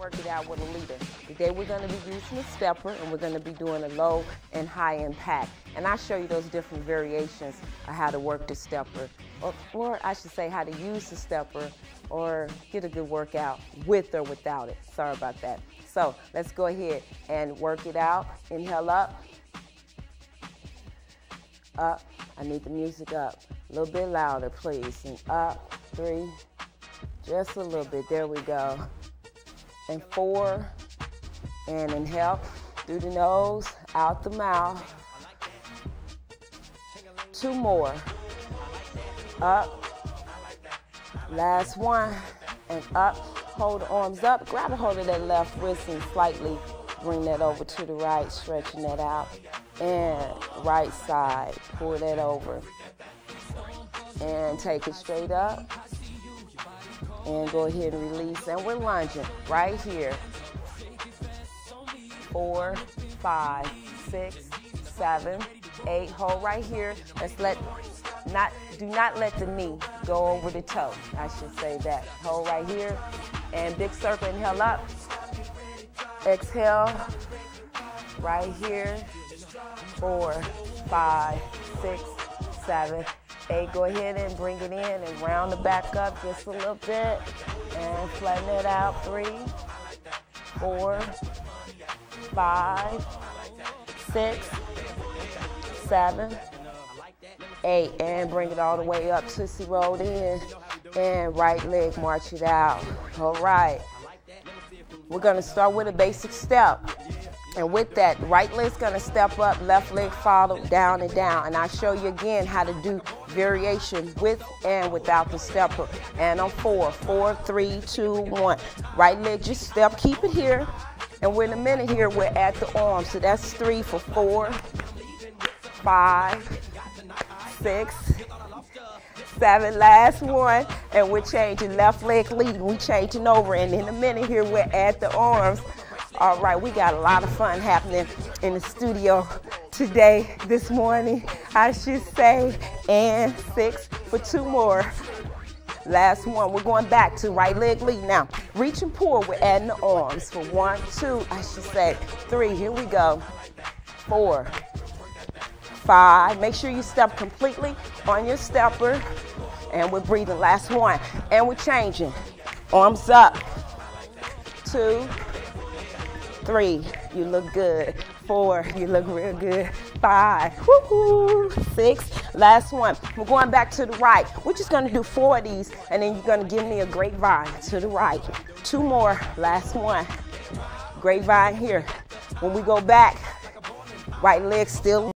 Work it out with a leader. Today we're going to be using a stepper and we're going to be doing a low and high impact. And I'll show you those different variations of how to work the stepper, or I should say how to use the stepper or get a good workout with or without it. Sorry about that. So let's go ahead and work it out. Inhale up. Up. I need the music up. A little bit louder, please. And up. 3. Just a little bit. There we go. And 4. And inhale through the nose, out the mouth. 2 more. Up. Last one. And up. Hold the arms up. Grab a hold of that left wrist and slightly bring that over to the right, stretching that out. And right side. Pull that over. And take it straight up. And go ahead and release. And we're lunging right here. 4, 5, 6, 7, 8. Hold right here. Do not let the knee go over the toe. I should say that. Hold right here. And big circle. Inhale up. Exhale. Right here. 4, 5, 6, 7, 8. Go ahead and bring it in and round the back up just a little bit. And flatten it out. 3, 4, 5, 6, 7, 8. And bring it all the way up. Tootsie rolled in. And right leg, march it out. All right. We're going to start with a basic step. And with that, right leg's going to step up, left leg follow, down and down. And I'll show you again how to do variation with and without the stepper. And on 4, 4, 3, 2, 1. Right leg just step, keep it here. And we're in a minute here, we're at the arm. So that's 3 for 4, 5, 6, 7, last one. And we're changing, left leg leading, we're changing over. And in a minute here, we're at the arms. All right, we got a lot of fun happening in the studio today, this morning, I should say. And 6 for 2 more. Last one, we're going back to right leg lead. Now, reach and pull, we're adding the arms for 1, 2, I should say 3. Here we go. 4, 5. Make sure you step completely on your stepper. And we're breathing. Last one. And we're changing. Arms up. 2, 3, you look good. 4, you look real good. 5, woo-hoo. 6, last one. We're going back to the right. We're just going to do 4 of these, and then you're going to give me a grapevine to the right. 2 more, last one. Grapevine here. When we go back, right leg still